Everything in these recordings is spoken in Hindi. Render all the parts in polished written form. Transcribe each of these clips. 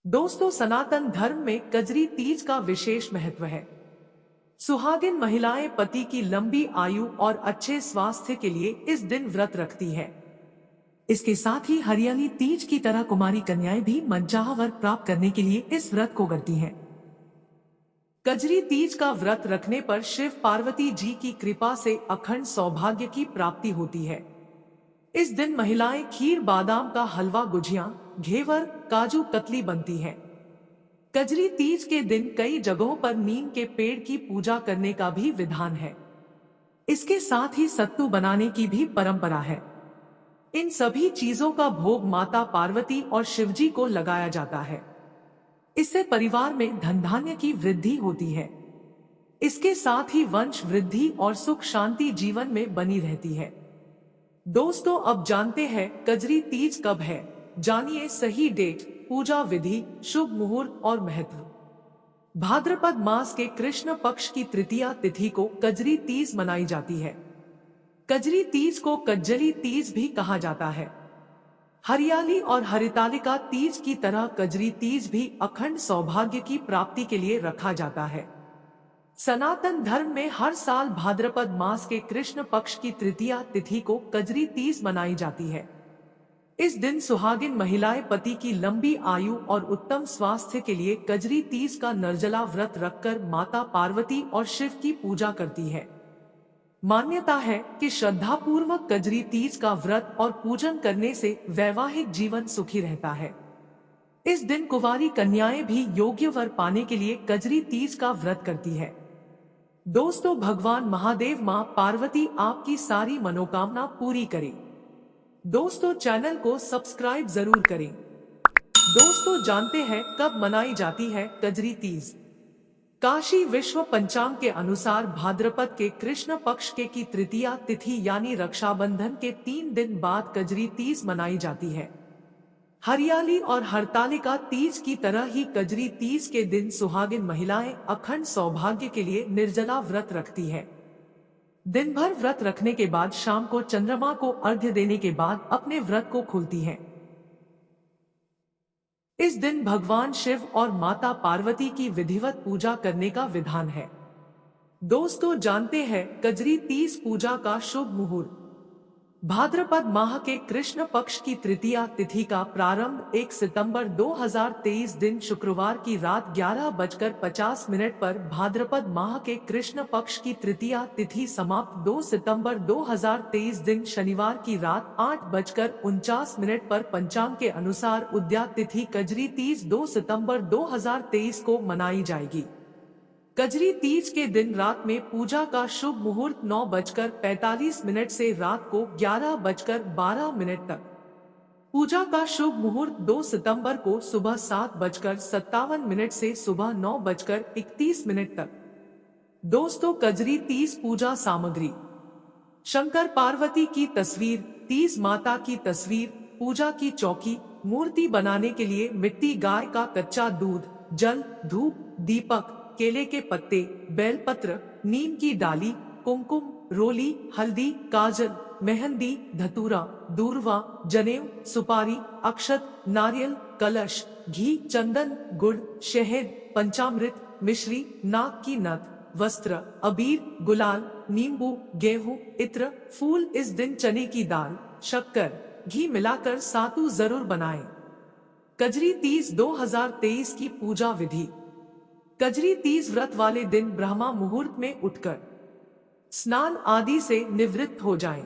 दोस्तों, सनातन धर्म में कजरी तीज का विशेष महत्व है। सुहागिन महिलाएं पति की लंबी आयु और अच्छे स्वास्थ्य के लिए इस दिन व्रत रखती है। इसके साथ ही हरियाली तीज की तरह कुमारी कन्याएं भी मनचाहा वर प्राप्त करने के लिए इस व्रत को करती हैं। कजरी तीज का व्रत रखने पर शिव पार्वती जी की कृपा से अखंड सौभाग्य की प्राप्ति होती है। इस दिन महिलाएं खीर, बादाम का हलवा, गुजिया, घेवर, काजू कतली बनती हैं। कजरी तीज के दिन कई जगहों पर नीम के पेड़ की पूजा करने का भी विधान है। इसके साथ ही सत्तू बनाने की भी परंपरा है। इन सभी चीजों का भोग माता पार्वती और शिवजी को लगाया जाता है। इससे परिवार में धन धान्य की वृद्धि होती है। इसके साथ ही वंश वृद्धि और सुख शांति जीवन में बनी रहती है। दोस्तों, अब जानते हैं कजरी तीज कब है। जानिए सही डेट, पूजा विधि, शुभ मुहूर्त और महत्व। भाद्रपद मास के कृष्ण पक्ष की तृतीया तिथि को कजरी तीज मनाई जाती है। कजरी तीज को कज्जली तीज भी कहा जाता है। हरियाली और हरितालिका तीज की तरह कजरी तीज भी अखंड सौभाग्य की प्राप्ति के लिए रखा जाता है। सनातन धर्म में हर साल भाद्रपद मास के कृष्ण पक्ष की तृतीया तिथि को कजरी तीज मनाई जाती है। इस दिन सुहागिन महिलाएं पति की लंबी आयु और उत्तम स्वास्थ्य के लिए कजरी तीज का निर्जला व्रत रखकर माता पार्वती और शिव की पूजा करती है। मान्यता है कि श्रद्धापूर्वक कजरी तीज का व्रत और पूजन करने से वैवाहिक जीवन सुखी रहता है। इस दिन कुंवारी कन्याएं भी योग्य वर पाने के लिए कजरी तीज का व्रत करती है। दोस्तों, भगवान महादेव मां पार्वती आपकी सारी मनोकामना पूरी करे। दोस्तों, चैनल को सब्सक्राइब जरूर करें। दोस्तों, जानते हैं कब मनाई जाती है कजरी तीज। काशी विश्व पंचांग के अनुसार भाद्रपद के कृष्ण पक्ष की तृतीया तिथि यानी रक्षाबंधन के 3 दिन बाद कजरी तीज मनाई जाती है। हरियाली और हरतालिका तीज की तरह ही कजरी तीज के दिन सुहागिन महिलाएं अखंड सौभाग्य के लिए निर्जला व्रत रखती है। दिन भर व्रत रखने के बाद शाम को चंद्रमा को अर्घ्य देने के बाद अपने व्रत को खोलती हैं। इस दिन भगवान शिव और माता पार्वती की विधिवत पूजा करने का विधान है। दोस्तों, जानते हैं कजरी तीज पूजा का शुभ मुहूर्त। भाद्रपद माह के कृष्ण पक्ष की तृतीया तिथि का प्रारंभ 1 सितंबर 2023 दिन शुक्रवार की रात 11:50 पर, भाद्रपद माह के कृष्ण पक्ष की तृतीया तिथि समाप्त 2 सितंबर 2023 दिन शनिवार की रात 8:49 पर पंचांग के अनुसार उद्या तिथि कजरी तीज 2 सितंबर 2023 को मनाई जाएगी। कजरी तीज के दिन रात में पूजा का शुभ मुहूर्त 9:45 से रात को 11:12 तक। पूजा का शुभ मुहूर्त 2 सितंबर को सुबह 7:57 से सुबह 9:31 तक। दोस्तों, कजरी तीज पूजा सामग्री: शंकर पार्वती की तस्वीर, तीज माता की तस्वीर, पूजा की चौकी, मूर्ति बनाने के लिए मिट्टी, गाय का कच्चा दूध, जल, धूप, दीपक, केले के पत्ते, बेलपत्र, नीम की डाली, कुमकुम, रोली, हल्दी, काजल, मेहंदी, धतूरा, दूर्वा, जनेऊ, सुपारी, अक्षत, नारियल, कलश, घी, चंदन, गुड़, शहद, पंचामृत, मिश्री, नाक की नथ, वस्त्र, अबीर, गुलाल, नींबू, गेहूं, इत्र, फूल। इस दिन चने की दाल, शक्कर, घी मिलाकर सातु जरूर बनाएं। कजरी तीज 2023 की पूजा विधि: कजरी तीज व्रत वाले दिन ब्रह्मा मुहूर्त में उठकर स्नान आदि से निवृत्त हो जाएं।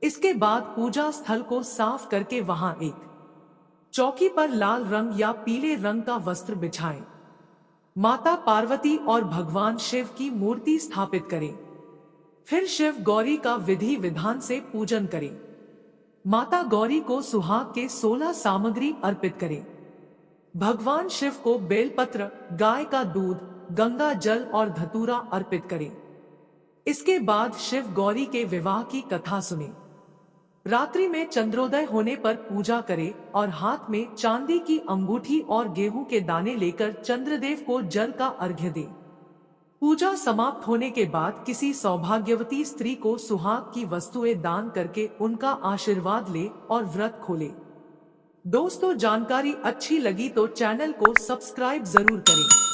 इसके बाद पूजा स्थल को साफ करके वहां एक चौकी पर लाल रंग या पीले रंग का वस्त्र बिछाएं। माता पार्वती और भगवान शिव की मूर्ति स्थापित करें। फिर शिव गौरी का विधि विधान से पूजन करें। माता गौरी को सुहाग के 16 सामग्री अर्पित करें। भगवान शिव को बेलपत्र, गाय का दूध, गंगा जल और धतूरा अर्पित करें। इसके बाद शिव गौरी के विवाह की कथा सुने। रात्रि में चंद्रोदय होने पर पूजा करें और हाथ में चांदी की अंगूठी और गेहूं के दाने लेकर चंद्रदेव को जल का अर्घ्य दें। पूजा समाप्त होने के बाद किसी सौभाग्यवती स्त्री को सुहाग की वस्तुएं दान करके उनका आशीर्वाद ले और व्रत खोले। दोस्तों जानकारी अच्छी लगी तो चैनल को सब्सक्राइब जरूर करें।